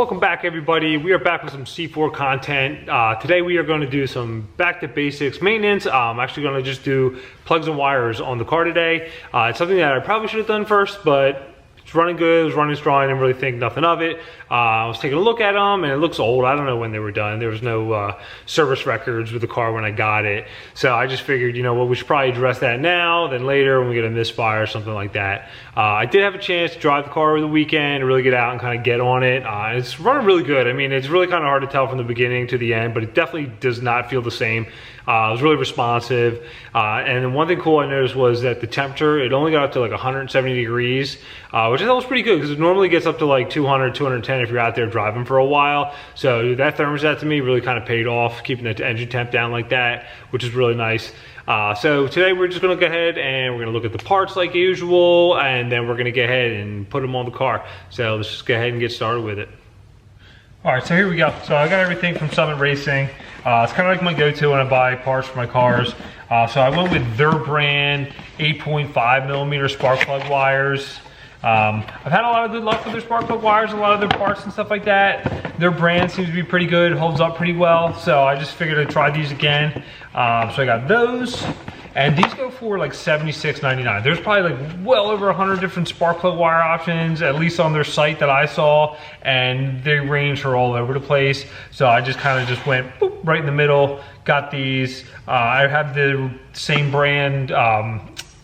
Welcome back, everybody. We are back with some C4 content. Today we are going to do some back to basics maintenance. I'm actually going to just do plugs and wires on the car today. It's something that I probably should have done first, but it's running good, it was running strong, I didn't really think nothing of it. I was taking a look at them and it looks old. I don't know when they were done. There was no service records with the car when I got it. So I just figured, you know what, we should probably address that now, then later when we get a misfire or something like that. I did have a chance to drive the car over the weekend and really get out and kind of get on it. It's running really good. I mean, it's really kind of hard to tell from the beginning to the end, but it definitely does not feel the same. It was really responsive. And one thing cool I noticed was that the temperature, it only got up to like 170 degrees, which I thought was pretty good because it normally gets up to like 200, 210 if you're out there driving for a while. So that thermostat to me really kind of paid off, keeping the engine temp down like that, which is really nice. So today we're just gonna go ahead and we're gonna look at the parts like usual, and then we're gonna go ahead and put them on the car. So let's just go ahead and get started with it. All right, so here we go. So I got everything from Summit Racing. It's kind of like my go-to when I buy parts for my cars. So I went with their brand 8.5 millimeter spark plug wires. I've had a lot of good luck with their spark plug wires, a lot of their parts and stuff like that. Their brand seems to be pretty good, holds up pretty well. So I just figured I'd try these again. So I got those. And these go for like $76.99. There's probably like well over 100 different spark plug wire options, at least on their site that I saw, and they range for all over the place. So I just kind of just went boop, right in the middle, got these. I have the same brand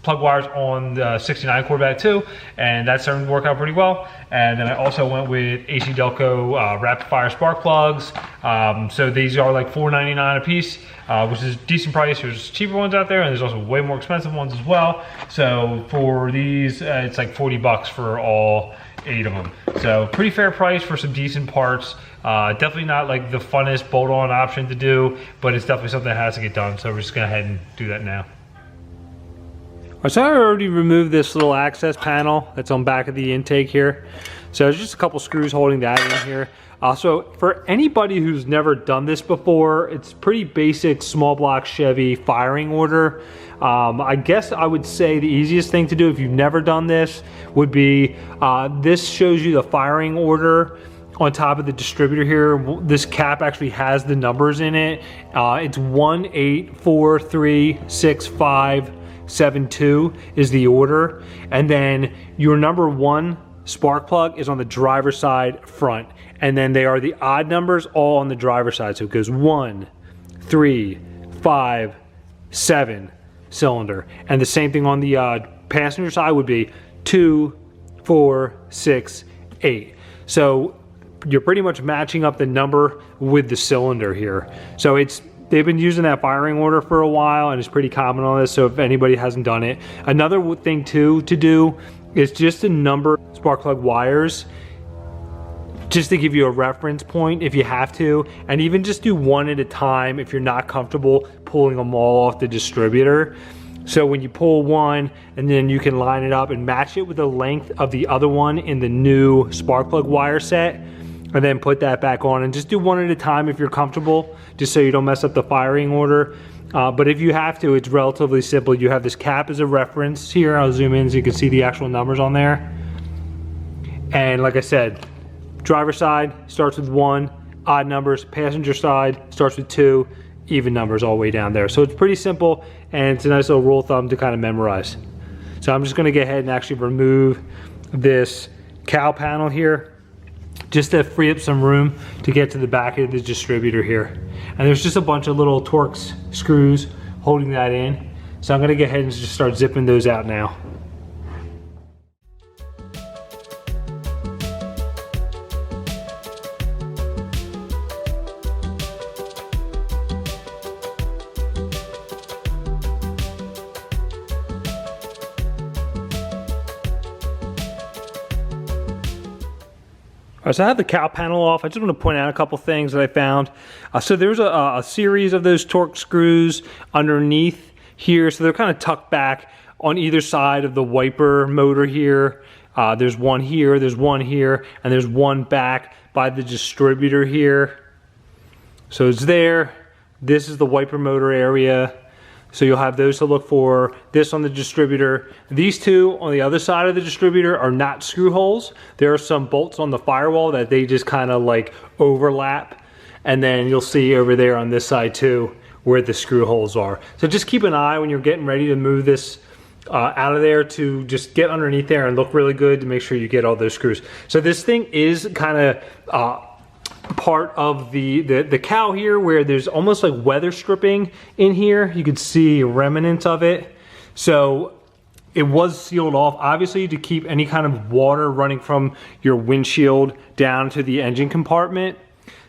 plug wires on the 69 Corvette too, and that started to work out pretty well. And then I also went with AC Delco rapid fire spark plugs. So these are like $4.99 a piece, which is a decent price. There's cheaper ones out there, and there's also way more expensive ones as well. So for these, it's like 40 bucks for all 8 of them. So pretty fair price for some decent parts. Definitely not like the funnest bolt-on option to do, but it's definitely something that has to get done. So we're just gonna go ahead and do that now. All right, so I already removed this little access panel that's on back of the intake here. So there's just a couple screws holding that in here. So for anybody who's never done this before, it's pretty basic small block Chevy firing order. I guess I would say the easiest thing to do if you've never done this would be, this shows you the firing order on top of the distributor here. This cap actually has the numbers in it. It's 18436572 is the order, and then your number 1 spark plug is on the driver's side front, and then they are the odd numbers all on the driver's side. So it goes 1, 3, 5, 7 cylinder, and the same thing on the passenger side would be 2, 4, 6, 8. So you're pretty much matching up the number with the cylinder here. So they've been using that firing order for a while, and it's pretty common on this, so if anybody hasn't done it. Another thing too to do is just to number spark plug wires, just to give you a reference point if you have to, and even just do one at a time if you're not comfortable pulling them all off the distributor. So when you pull one, and then you can line it up and match it with the length of the other one in the new spark plug wire set, and then put that back on, and just do one at a time if you're comfortable, just so you don't mess up the firing order. But if you have to, it's relatively simple. You have this cap as a reference here. I'll zoom in so you can see the actual numbers on there. And like I said, driver side starts with 1, odd numbers. Passenger side starts with 2, even numbers all the way down there. So it's pretty simple, and it's a nice little rule of thumb to kind of memorize. So I'm just gonna go ahead and actually remove this cowl panel here, just to free up some room to get to the back of the distributor here. And there's just a bunch of little Torx screws holding that in. So I'm gonna go ahead and just start zipping those out now. So I have the cowl panel off. I just want to point out a couple things that I found. So there's a series of those Torx screws underneath here. So they're kind of tucked back on either side of the wiper motor here. There's one here, there's one here, and there's one back by the distributor here. So it's there. This is the wiper motor area. So you'll have those to look for. This on the distributor. These two on the other side of the distributor are not screw holes. There are some bolts on the firewall that they just kind of like overlap. And then you'll see over there on this side too where the screw holes are. So just keep an eye when you're getting ready to move this out of there, to just get underneath there and look really good to make sure you get all those screws. So this thing is kind of part of the cowl here, where there's almost like weather stripping in here. You can see remnants of it. So it was sealed off, obviously, to keep any kind of water running from your windshield down to the engine compartment.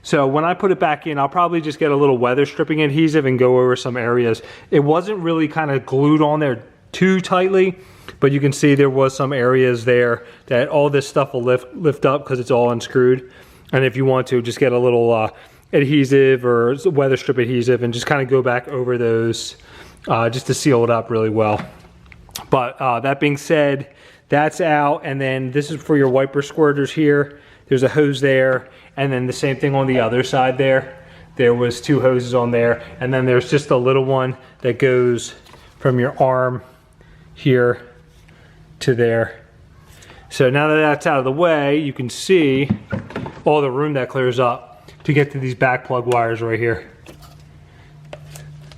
So when I put it back in, I'll probably just get a little weather stripping adhesive and go over some areas. It wasn't really kind of glued on there too tightly, but you can see there was some areas there that all this stuff will lift up because it's all unscrewed. And if you want to, just get a little adhesive or weather strip adhesive and just kind of go back over those just to seal it up really well. But that being said, that's out. And then this is for your wiper squirters here. There's a hose there. And then the same thing on the other side there. There was two hoses on there. And then there's just a little one that goes from your arm here to there. So now that that's out of the way, you can see all the room that clears up to get to these back plug wires right here.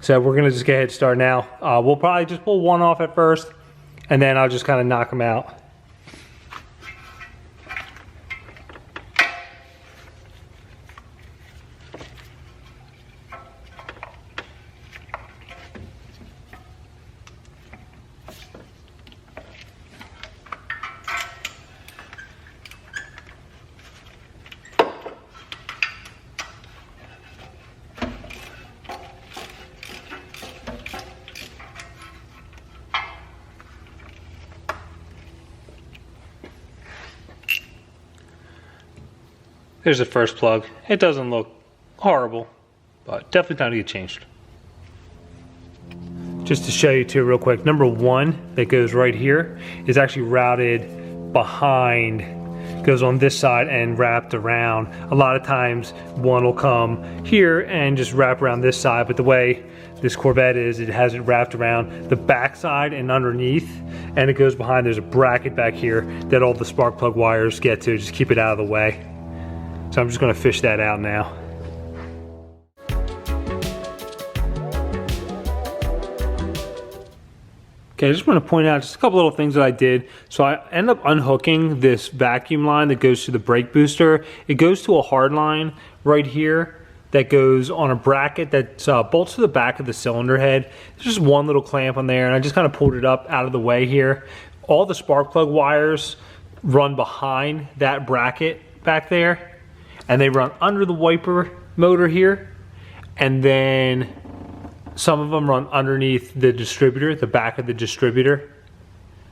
So we're gonna just go ahead and start now. We'll probably just pull one off at first, and then I'll just kind of knock them out. There's the first plug. It doesn't look horrible, but definitely time to get changed. Just to show you too real quick, number one that goes right here is actually routed behind, goes on this side and wrapped around. A lot of times one will come here and just wrap around this side, but the way this Corvette is, it has it wrapped around the back side and underneath, and it goes behind. There's a bracket back here that all the spark plug wires get to, just keep it out of the way. So I'm just gonna fish that out now. Okay, I just want to point out just a couple little things that I did. So I end up unhooking this vacuum line that goes to the brake booster. It goes to a hard line right here that goes on a bracket that bolts to the back of the cylinder head. There's just one little clamp on there, and I just kind of pulled it up out of the way here. All the spark plug wires run behind that bracket back there, and they run under the wiper motor here, and then some of them run underneath the distributor, the back of the distributor.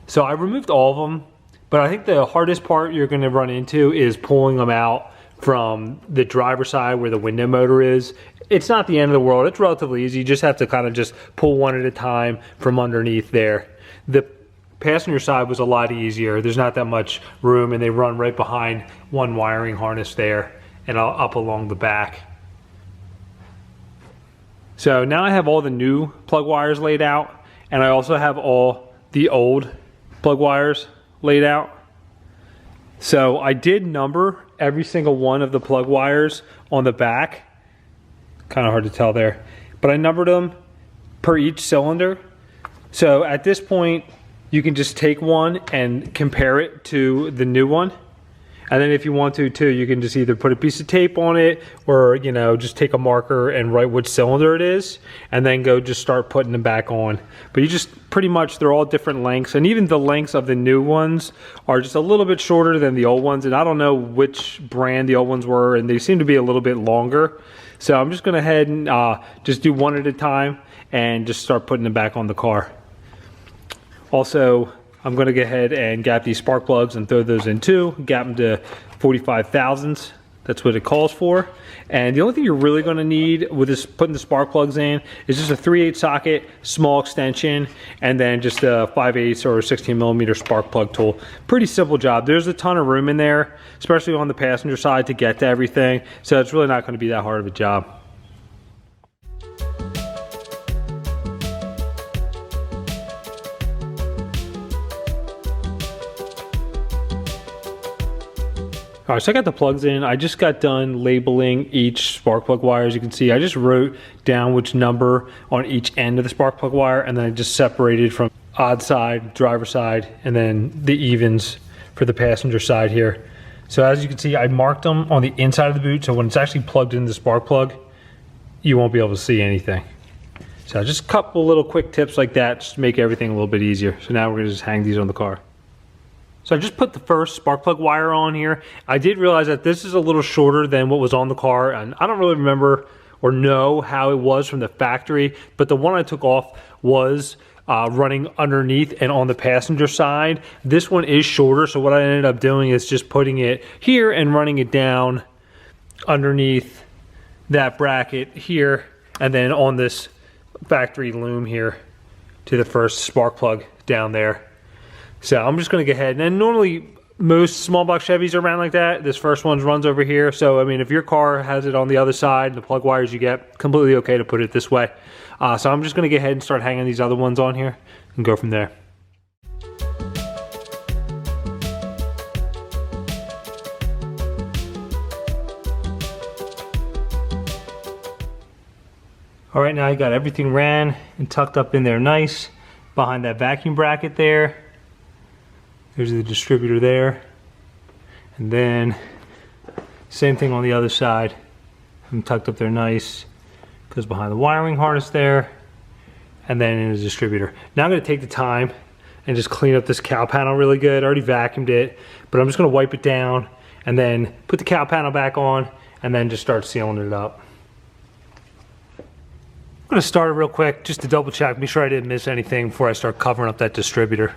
So I removed all of them, but I think the hardest part you're going to run into is pulling them out from the driver's side where the window motor is. It's not the end of the world. It's relatively easy. You just have to kind of just pull one at a time from underneath there. The passenger side was a lot easier. There's not that much room, and they run right behind one wiring harness there and up along the back. So now I have all the new plug wires laid out, and I also have all the old plug wires laid out. So I did number every single one of the plug wires on the back. Kind of hard to tell there, but I numbered them per each cylinder. So at this point, you can just take one and compare it to the new one. And then if you want to too, you can just either put a piece of tape on it, or just take a marker and write which cylinder it is, and then go just start putting them back on. But you just pretty much, they're all different lengths, and even the lengths of the new ones are just a little bit shorter than the old ones, and I don't know which brand the old ones were, and they seem to be a little bit longer. So I'm just gonna head and just do one at a time and just start putting them back on the car. Also, I'm going to go ahead and gap these spark plugs and throw those in too. Gap them to 45 thousandths. That's what it calls for. And the only thing you're really going to need with this, putting the spark plugs in, is just a 3/8 socket, small extension, and then just a 5/8 or 16mm spark plug tool. Pretty simple job. There's a ton of room in there, especially on the passenger side, to get to everything. So it's really not going to be that hard of a job. All right, so I got the plugs in. I just got done labeling each spark plug wire. As you can see, I just wrote down which number on each end of the spark plug wire, and then I just separated from odd side, driver side, and then the evens for the passenger side here. So as you can see, I marked them on the inside of the boot, so when it's actually plugged into the spark plug, you won't be able to see anything. So just a couple little quick tips like that, just to make everything a little bit easier. So now we're gonna just hang these on the car. So I just put the first spark plug wire on here. I did realize that this is a little shorter than what was on the car, and I don't really remember or know how it was from the factory, but the one I took off was running underneath and on the passenger side. This one is shorter, so what I ended up doing is just putting it here and running it down underneath that bracket here, and then on this factory loom here to the first spark plug down there. So I'm just gonna go ahead, and normally most small block Chevys are around like that. This first one runs over here. So I mean, if your car has it on the other side, the plug wires you get, completely okay to put it this way. So I'm just gonna go ahead and start hanging these other ones on here and go from there. All right, now I got everything ran and tucked up in there nice behind that vacuum bracket there. There's the distributor there. And then same thing on the other side. I'm tucked up there nice. Goes behind the wiring harness there. And then in the distributor. Now I'm gonna take the time and just clean up this cowl panel really good. I already vacuumed it, but I'm just gonna wipe it down and then put the cowl panel back on and then just start sealing it up. I'm gonna start it real quick just to double check, make sure I didn't miss anything before I start covering up that distributor.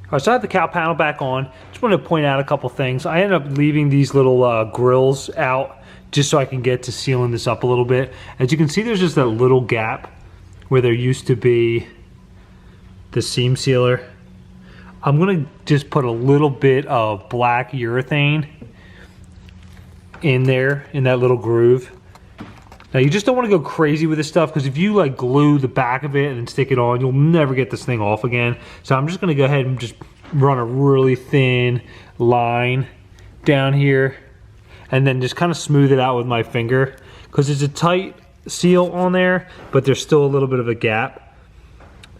All right, so I have the cowl panel back on. Just want to point out a couple things. I ended up leaving these little grills out just so I can get to sealing this up a little bit. As you can see, there's just that little gap where there used to be the seam sealer. I'm gonna just put a little bit of black urethane in there, in that little groove. Now you just don't want to go crazy with this stuff, because if you like glue the back of it and then stick it on, you'll never get this thing off again. So I'm just gonna go ahead and just run a really thin line down here and then just kind of smooth it out with my finger, because there's a tight seal on there, but there's still a little bit of a gap.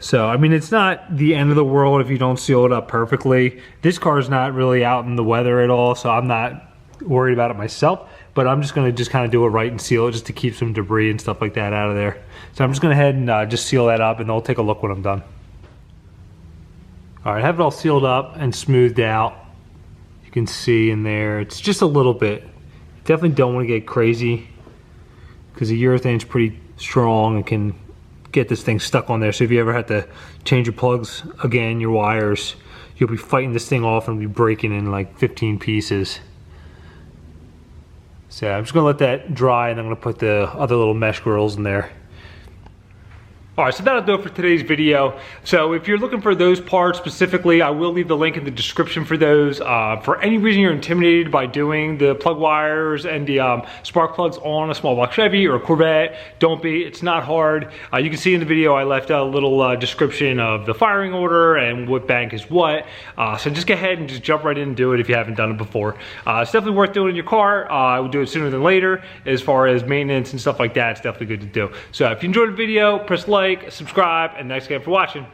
So, I mean, it's not the end of the world if you don't seal it up perfectly. This car is not really out in the weather at all, so I'm not worried about it myself, but I'm just gonna kind of do it right and seal it just to keep some debris and stuff like that out of there. So I'm just gonna head and just seal that up, and I'll take a look when I'm done. All right, I have it all sealed up and smoothed out. You can see in there, it's just a little bit. Definitely don't want to get crazy, because the urethane's pretty strong and can get this thing stuck on there. So if you ever have to change your plugs again, your wires, you'll be fighting this thing off and be breaking in like 15 pieces. So I'm just gonna let that dry, and I'm gonna put the other little mesh grills in there. All right, so that'll do it for today's video. So if you're looking for those parts specifically, I will leave the link in the description for those. For any reason you're intimidated by doing the plug wires and the spark plugs on a small block Chevy or a Corvette, don't be, it's not hard. You can see in the video I left a little description of the firing order and what bank is what. So just go ahead and just jump right in and do it if you haven't done it before. It's definitely worth doing in your car. I would do it sooner than later. As far as maintenance and stuff like that, it's definitely good to do. So if you enjoyed the video, press like, subscribe, and thanks again for watching.